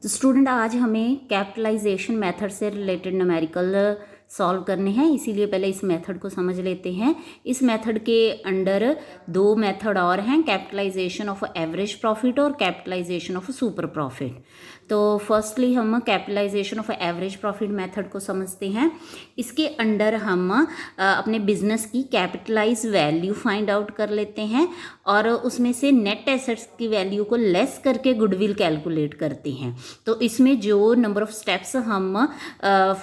तो स्टूडेंट आज हमें कैपिटलाइजेशन मेथड से रिलेटेड न्यूमेरिकल सॉल्व करने हैं, इसीलिए पहले इस मेथड को समझ लेते हैं। इस मेथड के अंडर दो मेथड और हैं, कैपिटलाइजेशन ऑफ एवरेज प्रॉफिट और कैपिटलाइजेशन ऑफ सुपर प्रॉफिट। तो फर्स्टली हम capitalization of average profit method को समझते हैं। इसके अंडर हम अपने बिजनेस की कैपिटलाइज वैल्यू फाइंड आउट कर लेते हैं और उसमें से नेट एसेट्स की वैल्यू को लेस करके गुडविल कैलकुलेट करते हैं। तो इसमें जो नंबर ऑफ स्टेप्स हम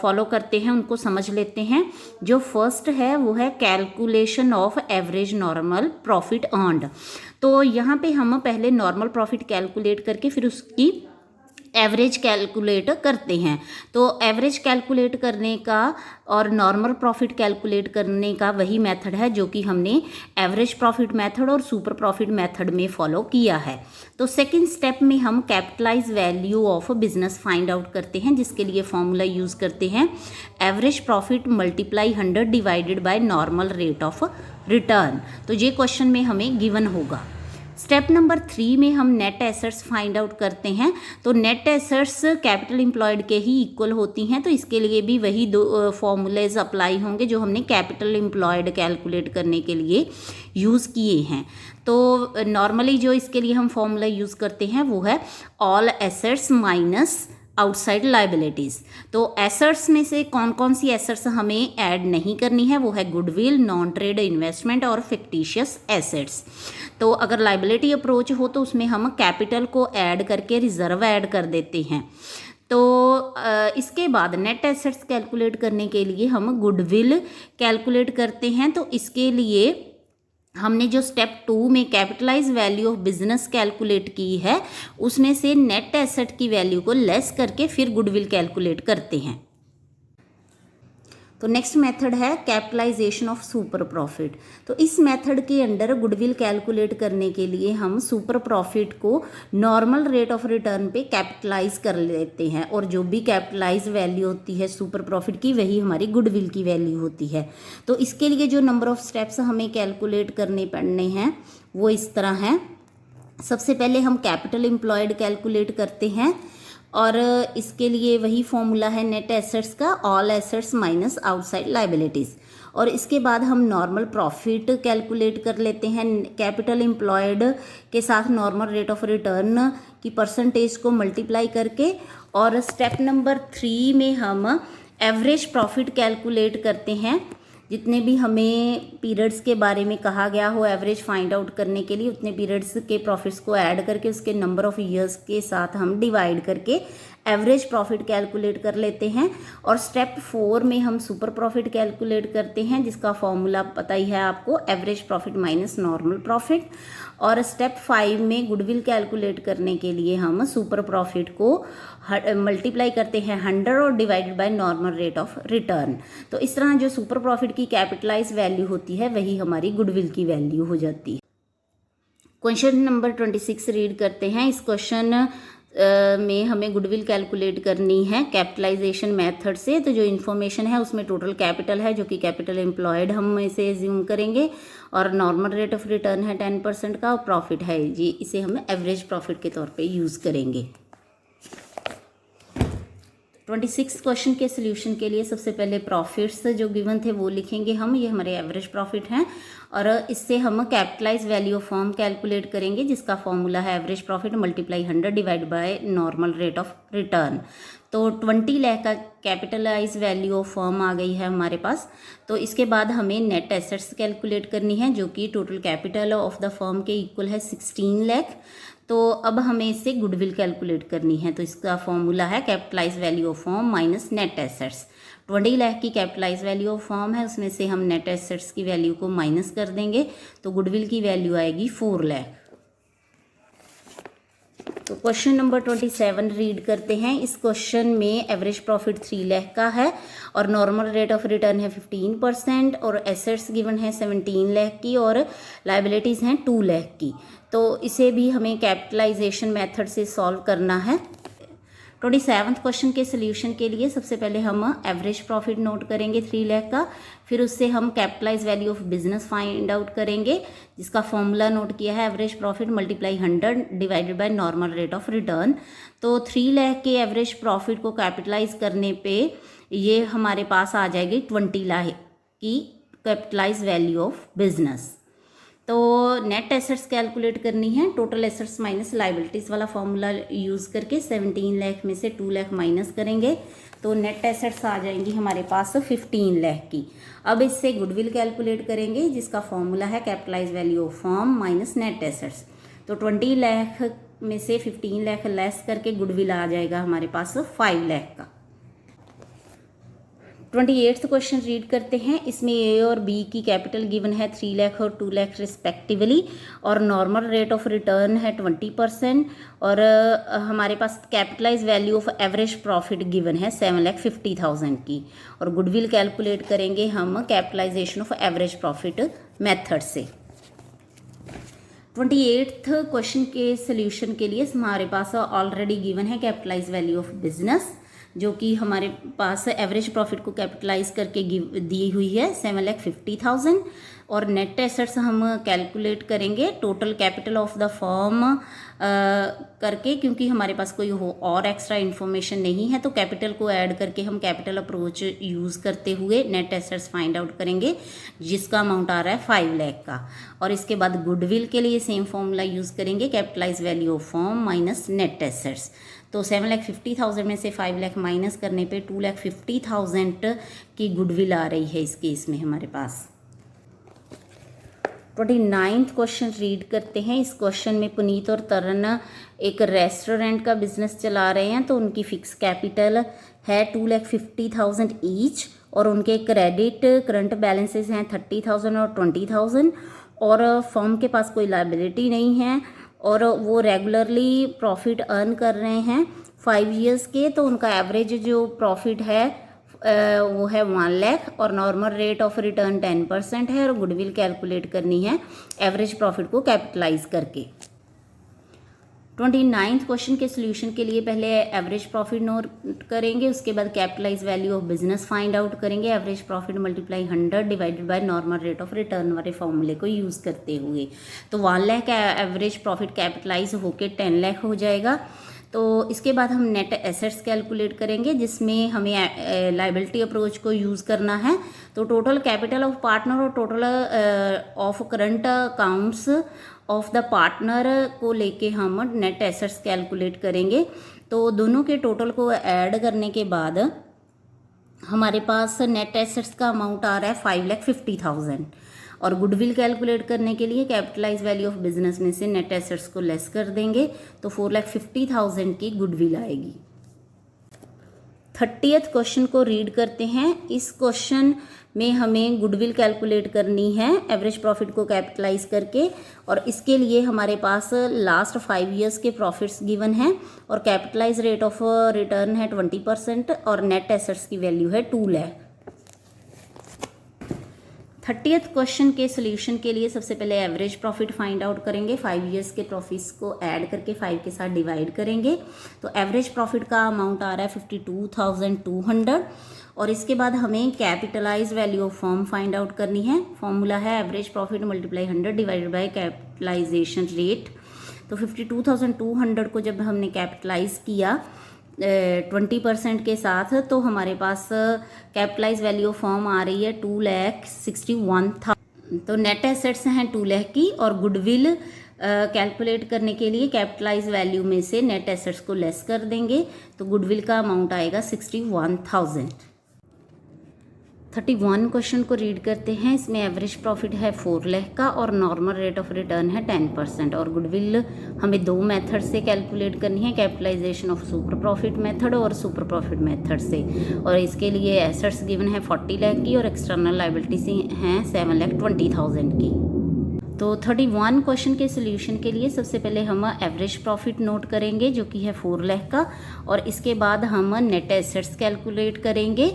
फॉलो करते हैं उनको समझ लेते हैं। जो फर्स्ट है वो है calculation of average normal profit earned. तो यहाँ पे हम पहले नॉर्मल प्रॉफिट कैलकुलेट करके फिर उसकी एवरेज कैलकुलेट करते हैं। तो एवरेज कैलकुलेट करने का और नॉर्मल प्रॉफिट कैलकुलेट करने का वही मेथड है जो कि हमने एवरेज प्रॉफिट मेथड और सुपर प्रॉफिट मेथड में फॉलो किया है। तो सेकंड स्टेप में हम capitalize value of business find out करते हैं, जिसके लिए फॉर्मूला यूज़ करते हैं average profit multiply 100 divided by normal rate of return. तो ये क्वेश्चन में हमें गिवन होगा। स्टेप नंबर 3 में हम नेट एसेट्स फाइंड आउट करते हैं। तो नेट एसेट्स कैपिटल एम्प्लॉयड के ही इक्वल होती हैं, तो इसके लिए भी वही दो फॉर्मूलेज अप्लाई होंगे जो हमने कैपिटल एम्प्लॉयड कैलकुलेट करने के लिए यूज़ किए हैं। तो नॉर्मली जो इसके लिए हम फॉर्मूला यूज़ करते हैं वो है all assets minus outside liabilities. तो एसेट्स में से कौन कौन सी एसेट्स हमें ऐड नहीं करनी है वो है गुडविल, नॉन ट्रेड इन्वेस्टमेंट और फिक्टिशियस एसेट्स। तो अगर लाइबिलिटी अप्रोच हो तो उसमें हम कैपिटल को ऐड करके रिजर्व ऐड कर देते हैं। तो इसके बाद नेट एसेट्स कैलकुलेट करने के लिए हम गुडविल कैलकुलेट करते हैं। तो इसके लिए हमने जो स्टेप 2 में capitalize value of business calculate की है उसमें से नेट एसेट की वैल्यू को लेस करके फिर गुडविल कैलकुलेट करते हैं। तो नेक्स्ट मेथड है कैपिटलाइजेशन ऑफ सुपर प्रॉफिट। तो इस मेथड के अंडर गुडविल कैलकुलेट करने के लिए हम सुपर प्रॉफिट को नॉर्मल रेट ऑफ रिटर्न पे कैपिटलाइज कर लेते हैं और जो भी कैपिटलाइज वैल्यू होती है सुपर प्रॉफिट की वही हमारी गुडविल की वैल्यू होती है। तो इसके लिए जो नंबर ऑफ स्टेप्स हमें कैलकुलेट करने पड़ने हैं वो इस तरह हैं। सबसे पहले हम कैपिटल एम्प्लॉयड कैलकुलेट करते हैं और इसके लिए वही फॉर्मूला है नेट एसेट्स का, all assets minus outside liabilities. और इसके बाद हम नॉर्मल प्रॉफिट कैलकुलेट कर लेते हैं कैपिटल एम्प्लॉयड के साथ नॉर्मल रेट ऑफ रिटर्न की परसेंटेज को मल्टीप्लाई करके। और स्टेप नंबर 3 में हम एवरेज प्रॉफिट कैलकुलेट करते हैं। जितने भी हमें पीरियड्स के बारे में कहा गया हो एवरेज फाइंड आउट करने के लिए उतने पीरियड्स के प्रॉफिट्स को ऐड करके उसके नंबर ऑफ ईयर्स के साथ हम डिवाइड करके एवरेज प्रॉफिट कैलकुलेट कर लेते हैं। और स्टेप 4 में हम सुपर प्रॉफिट कैलकुलेट करते हैं, जिसका फॉर्मूला पता ही है आपको, average profit minus normal profit. और स्टेप 5 में गुडविल कैलकुलेट करने के लिए हम सुपर प्रॉफिट को मल्टीप्लाई करते हैं 100 और divided by normal rate of return. तो इस तरह जो सुपर प्रॉफिट की कैपिटलाइज वैल्यू होती है वही हमारी गुडविल की वैल्यू हो जाती है। क्वेश्चन नंबर 26 रीड करते हैं। इस क्वेश्चन में हमें गुडविल कैलकुलेट करनी है कैपिटलाइजेशन मेथड से। तो जो इन्फॉर्मेशन है उसमें टोटल कैपिटल है जो कि कैपिटल एम्प्लॉयड हम इसे एज्यूम करेंगे और नॉर्मल रेट ऑफ रिटर्न है 10% का और प्रॉफिट है जी, इसे हम एवरेज प्रॉफिट के तौर पे यूज़ करेंगे। 26 क्वेश्चन के सोल्यूशन के लिए सबसे पहले प्रॉफिट्स जो गिवन थे वो लिखेंगे हम, ये हमारे एवरेज प्रॉफिट हैं। और इससे हम capitalize value of firm calculate करेंगे, जिसका फॉर्मूला है average profit multiply 100 divide by normal rate of return. तो 20 लाख का कैपिटलाइज वैल्यू ऑफ फर्म आ गई है हमारे पास। तो इसके बाद हमें नेट एसेट्स कैलकुलेट करनी है जो कि total capital of the firm के इक्वल है 16 लाख। तो अब हमें इससे गुडविल कैलकुलेट करनी है। तो इसका फॉर्मूला है capitalize value of firm minus net assets. 20 lakh की कैपिटलाइज वैल्यू ऑफ फर्म है, उसमें से हम नेट एसेट्स की वैल्यू को माइनस कर देंगे तो गुडविल की वैल्यू आएगी 4 लाख। तो क्वेश्चन नंबर 27 रीड करते हैं। इस क्वेश्चन में एवरेज प्रॉफिट 3 लाख का है और नॉर्मल रेट ऑफ रिटर्न है 15% और एसेट्स गिवन है 17 लाख की और लाइबिलिटीज़ हैं 2 लाख की। तो इसे भी हमें कैपिटलाइजेशन मेथड से सॉल्व करना है। 27वें क्वेश्चन के सोल्यूशन के लिए सबसे पहले हम एवरेज प्रॉफिट नोट करेंगे 3 लाख का, फिर उससे हम capitalize value of business find out करेंगे, जिसका फॉर्मूला नोट किया है average profit multiply 100 divided by normal rate of return. तो 3 लाख के एवरेज प्रॉफिट को कैपिटलाइज करने पे ये हमारे पास आ जाएगी 20 लाख की कैपिटलाइज वैल्यू ऑफ बिजनेस। तो नेट एसेट्स कैलकुलेट करनी है, टोटल एसेट्स माइनस लाइबिलिटीज़ वाला फॉर्मूला यूज़ करके 17 लाख में से 2 लाख माइनस करेंगे तो नेट एसेट्स आ जाएंगी हमारे पास 15 लाख की। अब इससे गुडविल कैलकुलेट करेंगे, जिसका फॉर्मूला है capitalize value of firm minus net assets. तो 20 लाख में से 15 लाख लेस करके गुडविल आ जाएगा हमारे पास 5 लाख का। 28वां क्वेश्चन रीड करते हैं। इसमें ए और बी की कैपिटल गिवन है 3 लाख और 2 लाख रिस्पेक्टिवली, और नॉर्मल रेट ऑफ रिटर्न है 20%, और हमारे पास capitalize value of average profit given है 7,50,000 की, और गुडविल कैलकुलेट करेंगे हम capitalization of average profit method से। 28वां क्वेश्चन के सोल्यूशन के लिए हमारे पास ऑलरेडी गिवन है कैपिटलाइज वैल्यू ऑफ बिजनेस, जो कि हमारे पास एवरेज प्रॉफिट को कैपिटलाइज करके दी हुई है 7,50,000, और नेट एसेट्स हम कैलकुलेट करेंगे total capital of the firm करके, क्योंकि हमारे पास कोई और एक्स्ट्रा इन्फॉर्मेशन नहीं है, तो कैपिटल को ऐड करके हम कैपिटल अप्रोच यूज़ करते हुए नेट एसेट्स फाइंड आउट करेंगे, जिसका अमाउंट आ रहा है 5 लाख का। और इसके बाद गुडविल के लिए सेम फॉर्मूला यूज़ करेंगे, capitalize value of firm minus net assets. तो 7,50,000 में से 5 लाख माइनस करने पे 2,50,000 की गुडविल आ रही है इस केस में हमारे पास। 29वां क्वेश्चन रीड करते हैं। इस क्वेश्चन में पुनीत और तरन एक रेस्टोरेंट का बिजनेस चला रहे हैं, तो उनकी फिक्स कैपिटल है 2,50,000 ईच, और उनके क्रेडिट करंट बैलेंसेस हैं 30,000 और 20,000, और फर्म के पास कोई लायबिलिटी नहीं है, और वो रेगुलरली प्रॉफिट अर्न कर रहे हैं 5 ईयर्स के, तो उनका एवरेज जो प्रॉफिट है वो है 1 लाख, और नॉर्मल रेट ऑफ रिटर्न 10% है, और गुडविल कैलकुलेट करनी है एवरेज प्रॉफिट को कैपिटलाइज करके। 29वां क्वेश्चन के सोल्यूशन के लिए पहले एवरेज प्रॉफिट नोट करेंगे, उसके बाद capitalize value of business find out करेंगे, average profit multiply 100 divided by normal rate of return वाले फॉर्मूले को यूज़ करते हुए। तो 1 लाख का एवरेज प्रॉफिट कैपिटलाइज होकर 10 लाख हो जाएगा। तो इसके बाद हम नेट एसेट्स कैलकुलेट करेंगे, जिसमें हमें लायबिलिटी अप्रोच को यूज़ करना है। तो टोटल कैपिटल ऑफ पार्टनर और total of current accounts of the partner को लेके हम नेट एसेट्स कैलकुलेट करेंगे। तो दोनों के टोटल को ऐड करने के बाद हमारे पास नेट एसेट्स का अमाउंट आ रहा है 5,50,000, और गुडविल कैलकुलेट करने के लिए कैपिटलाइज वैल्यू ऑफ बिजनेस में से नेट एसेट्स को लेस कर देंगे, तो 4,50,000 की गुडविल आएगी। 30वां क्वेश्चन को रीड करते हैं। इस क्वेश्चन में हमें गुडविल कैलकुलेट करनी है एवरेज प्रॉफिट को कैपिटलाइज करके, और इसके लिए हमारे पास लास्ट 5 ईयर्स के प्रॉफिट्स गिवन हैं, और कैपिटलाइज रेट ऑफ रिटर्न है 20%, और नेट एसेट्स की वैल्यू है 2 लाख। 30वां क्वेश्चन के सोल्यूशन के लिए सबसे पहले एवरेज प्रॉफिट फाइंड आउट करेंगे, 5 ईयर्स के प्रॉफिट्स को ऐड करके 5 के साथ डिवाइड करेंगे। तो एवरेज प्रॉफिट का अमाउंट आ रहा है 52,200, और इसके बाद हमें capitalize value of firm find out करनी है। फॉर्मूला है average profit multiply 100 divided by capitalization rate. तो 52,200 को जब हमने कैपिटलाइज किया 20% के साथ, तो हमारे पास कैपिटलाइज वैल्यू ऑफ फर्म आ रही है 2,61,000। तो नेट एसेट्स हैं 2 लाख की, और गुडविल कैलकुलेट करने के लिए कैपिटलाइज वैल्यू में से नेट एसेट्स को लेस कर देंगे, तो गुडविल का अमाउंट आएगा 61,000। 31 क्वेश्चन को रीड करते हैं। इसमें एवरेज प्रॉफिट है 4 लाख का, और नॉर्मल रेट ऑफ रिटर्न है 10%, और गुडविल हमें 2 मेथड से कैलकुलेट करनी है, capitalization of super profit method और सुपर प्रॉफिट मेथड से। और इसके लिए एसेट्स गिवन है 40 लाख की, और एक्सटर्नल लायबिलिटीज हैं 7,20,000 की। तो 31 क्वेश्चन के सोल्यूशन के लिए सबसे पहले हम एवरेज प्रॉफिट नोट करेंगे, जो कि है 4 लाख का, और इसके बाद हम नेट एसेट्स कैलकुलेट करेंगे।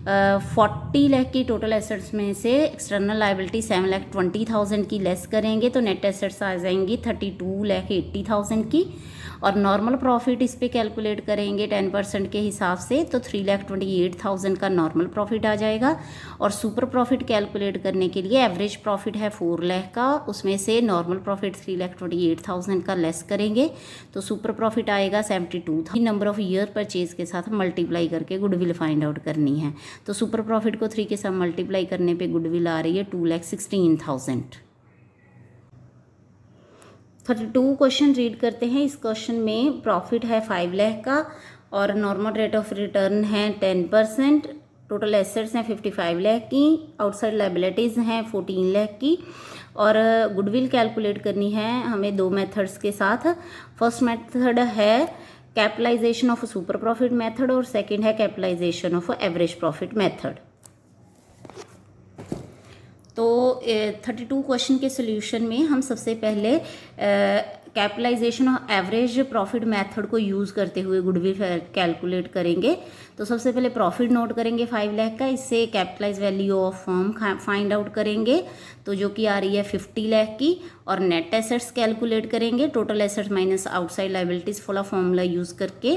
40 लाख की टोटल एसेट्स में से एक्सटर्नल लायबिलिटी 7,20,000 की लेस करेंगे, तो नेट एसेट्स आ जाएंगी 32,80,000 की, और नॉर्मल प्रॉफिट इस पे कैलकुलेट करेंगे 10% के हिसाब से तो 3,28,000 का नॉर्मल प्रॉफिट आ जाएगा। और सुपर प्रॉफिट कैलकुलेट करने के लिए एवरेज प्रॉफिट है 4 लाख का, उसमें से नॉर्मल प्रॉफिट 3,28,000 का लेस करेंगे तो सुपर प्रॉफिट आएगा 72,000। नंबर ऑफ ईयर परचेज के साथ मल्टीप्लाई करके गुडविल फाइंड आउट करनी है। तो सुपर प्रॉफिट को 3 के साथ मल्टीप्लाई करने पे गुडविल आ रही है 2,16,000। 32 क्वेश्चन रीड करते हैं। इस क्वेश्चन में प्रॉफिट है 5 लाख का और नॉर्मल रेट ऑफ रिटर्न है 10%। टोटल एसेट्स हैं 55 लाख की, आउटसाइड लाइबिलिटीज़ हैं 14 लाख की और गुडविल कैलकुलेट करनी है हमें 2 मेथड्स के साथ। फर्स्ट मेथड है capitalization of super profit method और सेकंड है capitalization of average profit method. तो 32 क्वेश्चन के सोल्यूशन में हम सबसे पहले capitalization of average profit method को यूज़ करते हुए गुडविल कैलकुलेट करेंगे। तो सबसे पहले प्रॉफिट नोट करेंगे 5 लाख का, इससे capitalize value of firm find out करेंगे तो जो कि आ रही है 50 लाख की। और नेट एसेट्स कैलकुलेट करेंगे, total assets minus outside liabilities वाला फॉर्मूला यूज़ करके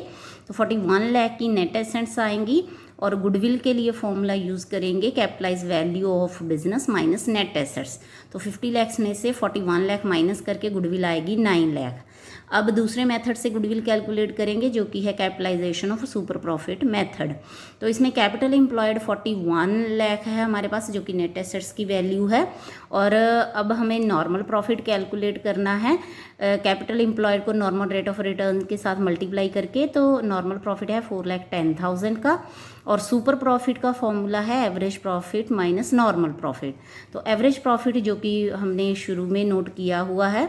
तो 41 लाख की नेट एसेट्स आएंगी। और गुडविल के लिए फॉर्मूला यूज़ करेंगे capitalize value of business minus net assets. तो 50 लाख में से 41 लाख माइनस करके गुडविल आएगी 9 लाख। अब दूसरे मेथड से गुडविल कैलकुलेट करेंगे जो कि है capitalization of super profit method. तो इसमें कैपिटल एम्प्लॉयड 41 लाख है हमारे पास जो कि नेट एसेट्स की वैल्यू है। और अब हमें नॉर्मल प्रॉफिट कैलकुलेट करना है कैपिटल एम्प्लॉयड को नॉर्मल रेट ऑफ रिटर्न के साथ मल्टीप्लाई करके। तो नॉर्मल प्रॉफिट है 4,10,000 का और सुपर प्रॉफिट का फॉर्मूला है average profit minus normal profit. तो एवरेज प्रॉफिट जो कि हमने शुरू में नोट किया हुआ है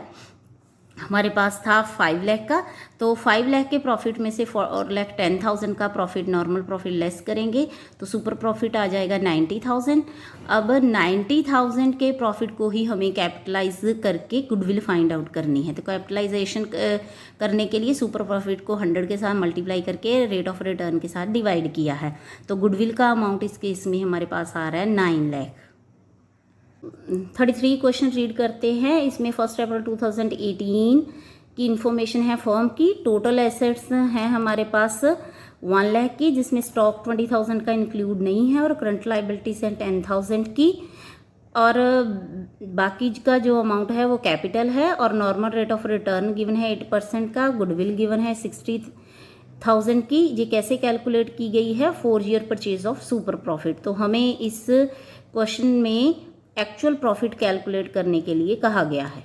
हमारे पास था 5 लाख का, तो 5 लाख के प्रॉफिट में से 4,10,000 का प्रॉफिट नॉर्मल प्रॉफिट लेस करेंगे तो सुपर प्रॉफिट आ जाएगा 90,000। अब 90,000 के प्रॉफिट को ही हमें कैपिटलाइज करके गुडविल फाइंड आउट करनी है। तो कैपिटलाइजेशन करने के लिए सुपर प्रॉफिट को 100 के साथ मल्टीप्लाई करके रेट ऑफ रिटर्न के साथ डिवाइड किया है। तो गुडविल का अमाउंट इस केस में हमारे पास आ रहा है 9 लाख। 33 क्वेश्चन रीड करते हैं। इसमें 1 अप्रैल 2018 की इन्फॉर्मेशन है फर्म की। टोटल एसेट्स हैं हमारे पास 1 लाख की जिसमें स्टॉक 20,000 का इंक्लूड नहीं है और करंट लाइबिलिटीज हैं 10,000 की और बाकी का जो अमाउंट है वो कैपिटल है और normal rate of return given है 8% का, गुडविल गिवन है 60,000 की। ये कैसे कैलकुलेट की गई है 4 year purchase of super profit. तो हमें इस क्वेश्चन में एक्चुअल प्रॉफिट कैलकुलेट करने के लिए कहा गया है।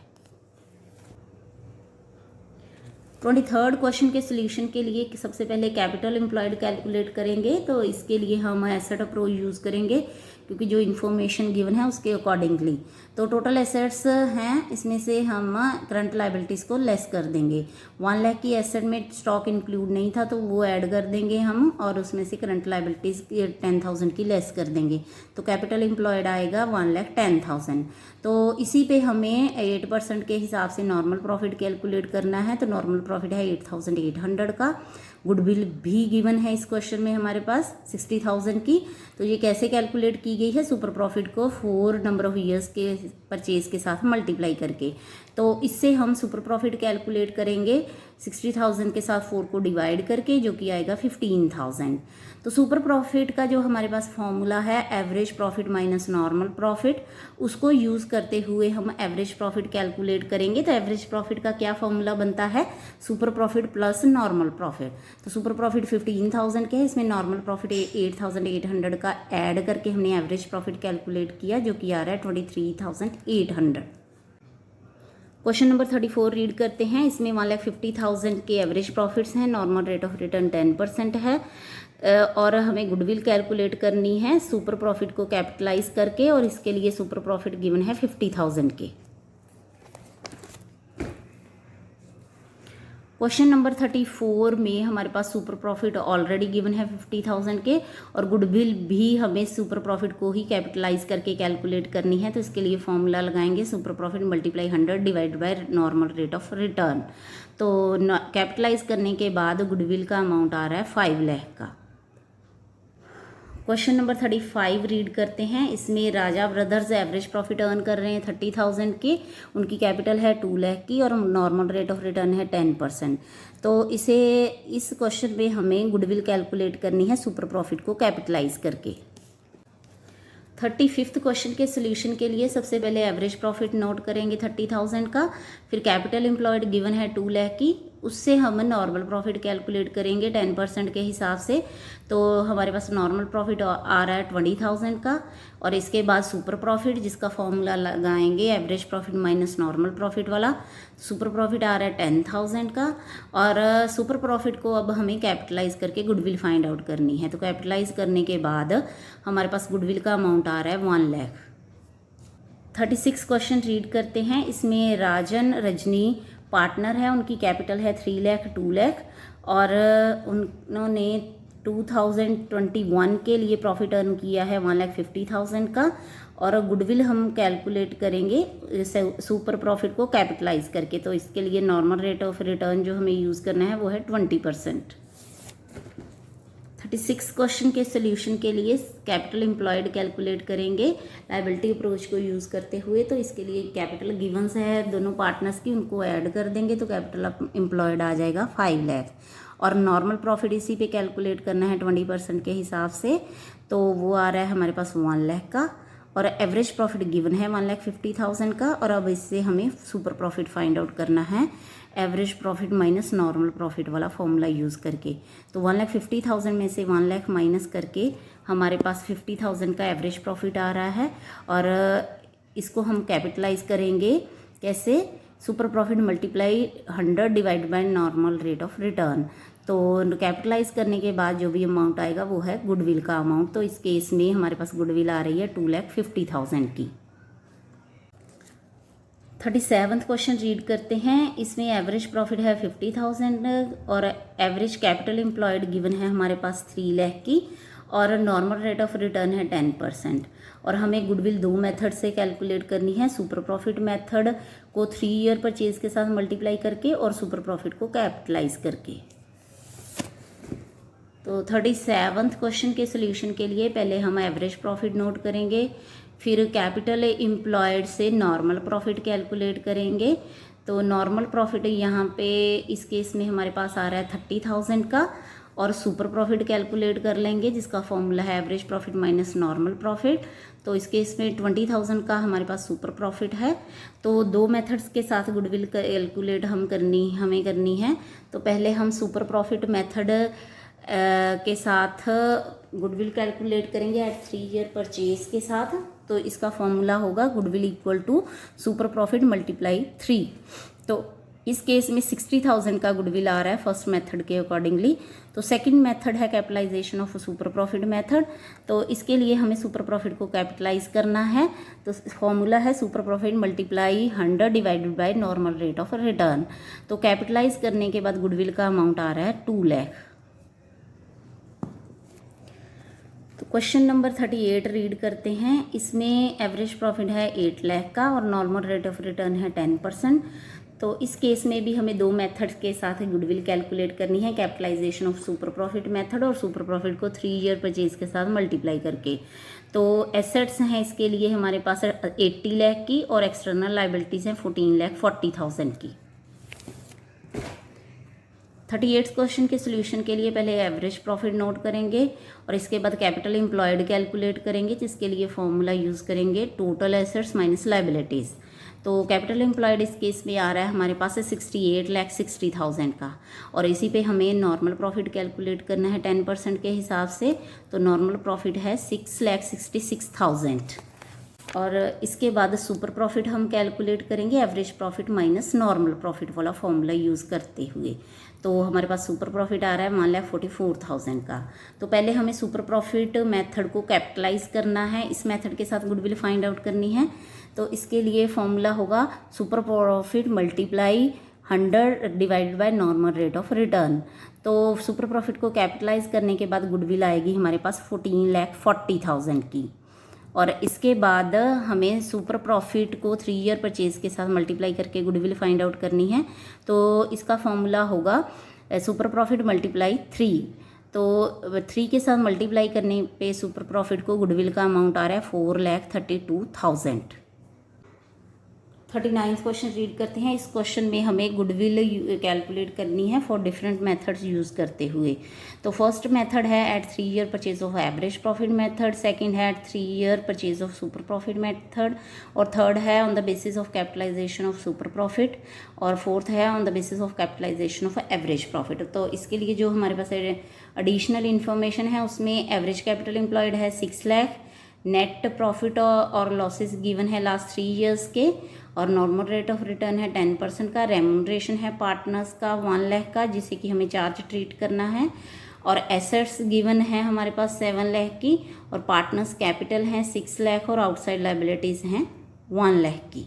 23rd क्वेश्चन के सोल्यूशन के लिए सबसे पहले कैपिटल एम्प्लॉयड कैलकुलेट करेंगे। तो इसके लिए हम एसेट अप्रोच यूज़ करेंगे क्योंकि जो इन्फॉर्मेशन गिवन है उसके अकॉर्डिंगली। तो टोटल एसेट्स हैं, इसमें से हम करंट लाइबिलिटीज़ को लेस कर देंगे। 1 लाख की एसेट में स्टॉक इंक्लूड नहीं था तो वो ऐड कर देंगे हम और उसमें से करंट लाइबिलिटीज़ 10,000 की लेस कर देंगे। तो कैपिटल एम्प्लॉयड आएगा 1,10,000। तो इसी पे हमें 8% के हिसाब से नॉर्मल प्रॉफिट कैलकुलेट करना है। तो नॉर्मल प्रॉफिट है 8,800 का। गुडविल भी गिवन है इस क्वेश्चन में हमारे पास 60,000 की। तो ये कैसे कैलकुलेट की गई है सुपर प्रॉफिट को 4 नंबर ऑफ ईयर्स के परचेज के साथ मल्टीप्लाई करके। तो इससे हम सुपर प्रॉफिट कैलकुलेट करेंगे 60,000 के साथ 4 को डिवाइड करके जो कि आएगा 15,000। तो सुपर प्रॉफिट का जो हमारे पास फॉर्मूला है average profit minus normal profit, उसको यूज़ करते हुए हम एवरेज प्रॉफिट कैलकुलेट करेंगे। तो एवरेज प्रॉफिट का क्या फॉर्मूला बनता है super profit plus normal profit. तो सुपर प्रॉफिट 15,000 के है, इसमें नॉर्मल प्रॉफिट 8,800 का ऐड करके हमने एवरेज प्रॉफिट कैलकुलेट किया जो कि आ रहा है 23,800। क्वेश्चन नंबर 34 रीड करते हैं। इसमें 1,50,000 के एवरेज प्रॉफिट्स हैं, नॉर्मल रेट ऑफ रिटर्न 10% है और हमें गुडविल कैलकुलेट करनी है सुपर प्रॉफिट को कैपिटलाइज करके और इसके लिए सुपर प्रॉफिट गिवन है 50,000 के। क्वेश्चन नंबर 34 में हमारे पास सुपर प्रॉफिट ऑलरेडी गिवन है 50,000 के और गुडविल भी हमें सुपर प्रॉफिट को ही कैपिटलाइज करके कैलकुलेट करनी है। तो इसके लिए फॉर्मूला लगाएंगे super profit multiply 100 divide by normal rate of return. तो कैपिटलाइज करने के बाद गुडविल का अमाउंट आ रहा है 5 लाख का। क्वेश्चन नंबर 35 रीड करते हैं। इसमें राजा ब्रदर्स एवरेज प्रॉफिट अर्न कर रहे हैं 30,000 के, उनकी कैपिटल है 2 लाख की और नॉर्मल रेट ऑफ रिटर्न है 10%। तो इस क्वेश्चन में हमें गुडविल कैलकुलेट करनी है सुपर प्रॉफिट को कैपिटलाइज करके। 35th क्वेश्चन के सोल्यूशन के लिए सबसे पहले एवरेज प्रॉफिट नोट करेंगे 30,000 का, फिर कैपिटल एम्प्लॉयड गिवन है 2 लाख की, उससे हम नॉर्मल प्रॉफिट कैलकुलेट करेंगे 10% के हिसाब से। तो हमारे पास नॉर्मल प्रॉफिट आ रहा है 20,000 का, और इसके बाद सुपर प्रॉफिट जिसका फॉर्मूला लगाएंगे average profit minus normal profit वाला। सुपर प्रॉफिट आ रहा है 10,000 का, और सुपर प्रॉफिट को अब हमें कैपिटलाइज करके गुडविल फाइंड आउट करनी है। तो कैपिटलाइज करने के बाद हमारे पास गुडविल का अमाउंट आ रहा है 1 लाख। 36 क्वेश्चन रीड करते हैं। इसमें राजन रजनी पार्टनर है, उनकी कैपिटल है 3 लाख 2 लाख, और उन्होंने 2021 के लिए प्रॉफिट अर्न किया है 1,50,000 का, और गुडविल हम कैलकुलेट करेंगे सुपर प्रॉफिट को कैपिटलाइज करके। तो इसके लिए नॉर्मल रेट ऑफ रिटर्न जो हमें यूज़ करना है वो है 20%। 36 क्वेश्चन के सोल्यूशन के लिए कैपिटल एम्प्लॉयड कैलकुलेट करेंगे लायबिलिटी अप्रोच को यूज़ करते हुए। तो इसके लिए कैपिटल गिवंस है दोनों पार्टनर्स की, उनको ऐड कर देंगे तो कैपिटल एम्प्लॉयड आ जाएगा 5 लाख, और नॉर्मल प्रॉफिट इसी पे कैलकुलेट करना है 20% के हिसाब से। तो वो आ रहा है हमारे पास 1 लाख का, और एवरेज प्रॉफिट गिवन है 1,50,000 का, और अब इससे हमें सुपर प्रॉफिट फाइंड आउट करना है average profit minus normal profit वाला फॉर्मूला यूज़ करके। तो 1,50,000 में से 1 लाख माइनस करके हमारे पास 50,000 का एवरेज प्रॉफिट आ रहा है, और इसको हम कैपिटलाइज करेंगे कैसे, super profit multiply 100 divide by normal rate of return. तो कैपिटलाइज करने के बाद जो भी अमाउंट आएगा वो है गुडविल का अमाउंट। तो इस केस में हमारे पास गुडविल आ रही है 2,50,000 की। 37th क्वेश्चन रीड करते हैं। इसमें एवरेज प्रॉफिट है 50,000 और एवरेज कैपिटल एम्प्लॉयड गिवन है हमारे पास 3 लाख की, और नॉर्मल रेट ऑफ रिटर्न है 10%। और हमें गुडविल 2 मेथड से कैलकुलेट करनी है, सुपर प्रॉफिट मेथड को 3 ईयर परचेज के साथ मल्टीप्लाई करके और सुपर प्रॉफिट को कैपिटलाइज करके। तो 37th क्वेश्चन के सोल्यूशन के लिए पहले हम एवरेज प्रॉफिट नोट करेंगे, फिर कैपिटल एम्प्लॉयड से नॉर्मल प्रॉफिट कैलकुलेट करेंगे। तो नॉर्मल प्रॉफिट यहाँ पे इस केस में हमारे पास आ रहा है 30,000 का, और सुपर प्रॉफिट कैलकुलेट कर लेंगे जिसका फॉर्मूला है average profit minus normal profit. तो इस केस में 20,000 का हमारे पास सुपर प्रॉफिट है। तो 2 मेथड्स के साथ गुडविल कैलकुलेट हमें करनी है। तो पहले हम सुपर प्रॉफिट मेथड के साथ गुडविल कैलकुलेट करेंगे एट 3 ईयर परचेज के साथ। तो इसका फॉर्मूला होगा goodwill equal to super profit multiply 3। तो इस केस में 60,000 का गुडविल आ रहा है फर्स्ट मेथड के अकॉर्डिंगली। तो सेकंड मेथड है capitalization of super profit method. तो इसके लिए हमें सुपर प्रॉफिट को कैपिटलाइज करना है। तो फॉर्मूला है super profit multiply 100 divided by normal rate of return. तो कैपिटलाइज करने के बाद गुडविल का अमाउंट आ रहा है 2 लाख। तो क्वेश्चन नंबर 38 रीड करते हैं। इसमें एवरेज प्रॉफिट है 8 लाख का और नॉर्मल रेट ऑफ रिटर्न है 10%। तो इस केस में भी हमें 2 मेथड्स के साथ गुडविल कैलकुलेट करनी है, capitalization of super profit method और सुपर प्रॉफिट को 3 ईयर परचेज के साथ मल्टीप्लाई करके। तो एसेट्स हैं इसके लिए हमारे पास 80 लाख की, और एक्सटर्नल लाइबिलिटीज़ हैं 14,40,000 की। 38 क्वेश्चन के सोल्यूशन के लिए पहले एवरेज प्रॉफिट नोट करेंगे और इसके बाद कैपिटल एम्प्लॉयड कैलकुलेट करेंगे, जिसके लिए फॉर्मूला यूज़ करेंगे टोटल एसेट्स माइनस लाइबिलिटीज़। तो कैपिटल एम्प्लॉयड इस केस में आ रहा है हमारे पास 68,60,000 का, और इसी पे हमें नॉर्मल प्रॉफिट कैलकुलेट करना है 10% के हिसाब से। तो नॉर्मल प्रॉफिट है 6,66,000, और इसके बाद सुपर प्रॉफिट हम कैलकुलेट करेंगे average profit minus normal profit वाला फॉर्मूला यूज़ करते हुए। तो हमारे पास सुपर प्रॉफिट आ रहा है 1,44,000 का। तो पहले हमें सुपर प्रॉफिट मेथड को कैपिटलाइज करना है, इस मेथड के साथ गुडविल फाइंड आउट करनी है। तो इसके लिए फॉर्मूला होगा super profit multiply 100 divided by normal rate of return. तो सुपर प्रॉफिट को कैपिटलाइज करने के बाद गुडविल आएगी हमारे पास 14,40,000 की, और इसके बाद हमें सुपर प्रॉफिट को 3 ईयर परचेज के साथ मल्टीप्लाई करके गुडविल फाइंड आउट करनी है। तो इसका फॉर्मूला होगा सुपर प्रॉफिट मल्टीप्लाई 3। तो 3 के साथ मल्टीप्लाई करने पे सुपर प्रॉफिट को गुडविल का अमाउंट आ रहा है 4,32,000। 39 क्वेश्चन रीड करते हैं। इस क्वेश्चन में हमें गुडविल कैलकुलेट करनी है फॉर डिफरेंट मेथड्स यूज़ करते हुए। तो फर्स्ट मेथड है at 3 year purchase of average profit method, second है at 3 year purchase of super profit method, और थर्ड है on the basis of capitalization of super profit, और फोर्थ है on the basis of capitalization of average profit. तो इसके लिए जो हमारे पास एडिशनल इन्फॉर्मेशन है उसमें एवरेज कैपिटल एम्प्लॉयड है 6 लाख, नेट प्रॉफिट और लॉसेस गिवन है लास्ट 3 ईयर्स के, और नॉर्मल रेट ऑफ रिटर्न है 10% का, रेम्यूनरेशन है पार्टनर्स का 1 लाख का जिसे कि हमें चार्ज ट्रीट करना है, और एसेट्स गिवन है हमारे पास 7 लाख की, और पार्टनर्स कैपिटल हैं 6 लाख, और आउटसाइड लाइबिलिटीज़ हैं 1 लाख की।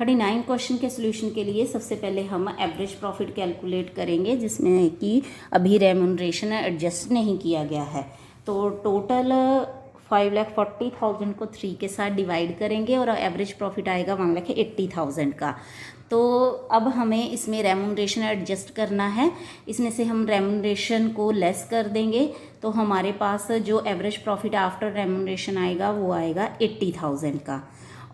39 क्वेश्चन के सोल्यूशन के लिए सबसे पहले हम एवरेज प्रॉफिट कैलकुलेट करेंगे जिसमें कि अभी रेम्यूनरेशन एडजस्ट नहीं किया गया है। तो टोटल 5,40,000 को 3 के साथ डिवाइड करेंगे और एवरेज प्रॉफिट आएगा 1,80,000 का। तो अब हमें इसमें रेम्यूनरेशन एडजस्ट करना है, इसमें से हम रेम्यूनरेशन को लेस कर देंगे तो हमारे पास जो एवरेज प्रॉफिट आफ्टर रेम्यूनरेशन आएगा वो आएगा 80,000 का।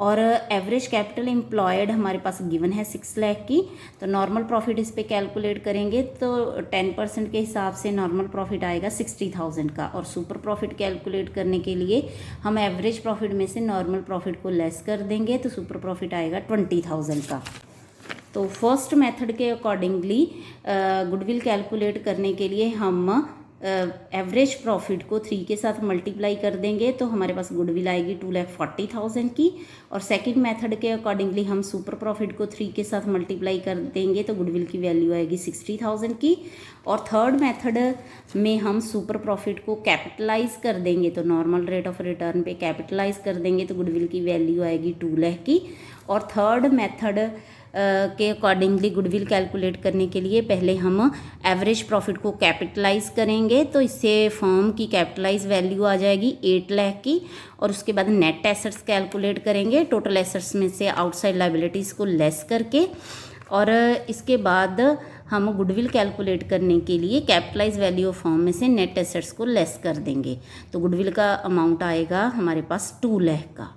और एवरेज कैपिटल एम्प्लॉयड हमारे पास गिवन है 6 लाख की, तो नॉर्मल प्रॉफिट इस पे कैलकुलेट करेंगे तो 10% के हिसाब से नॉर्मल प्रॉफिट आएगा 60,000 का, और सुपर प्रॉफिट कैलकुलेट करने के लिए हम एवरेज प्रॉफिट में से नॉर्मल प्रॉफिट को लेस कर देंगे तो सुपर प्रॉफिट आएगा 20,000 का। तो फर्स्ट मेथड के अकॉर्डिंगली गुडविल कैलकुलेट करने के लिए हम एवरेज प्रॉफिट को 3 के साथ मल्टीप्लाई कर देंगे तो हमारे पास गुडविल आएगी 2,40,000 की, और सेकंड मेथड के अकॉर्डिंगली हम सुपर प्रॉफिट को 3 के साथ मल्टीप्लाई कर देंगे तो गुडविल की वैल्यू आएगी 60,000 की, और थर्ड मेथड में हम सुपर प्रॉफिट को कैपिटलाइज कर देंगे तो नॉर्मल रेट ऑफ रिटर्न पे कैपिटलाइज कर देंगे तो गुडविल की वैल्यू आएगी 2 लाख की। और थर्ड मेथड के अकॉर्डिंगली गुडविल कैलकुलेट करने के लिए पहले हम एवरेज प्रॉफिट को कैपिटलाइज करेंगे तो इससे फर्म की कैपिटलाइज वैल्यू आ जाएगी 8 लाख की, और उसके बाद नेट एसेट्स कैलकुलेट करेंगे टोटल एसेट्स में से आउटसाइड लाइबिलिटीज़ को लेस करके, और इसके बाद हम गुडविल कैलकुलेट करने के लिए कैपिटलाइज वैल्यू ऑफ फर्म में से नेट एसेट्स को लेस कर देंगे तो गुडविल का अमाउंट आएगा हमारे पास 2 लाख का।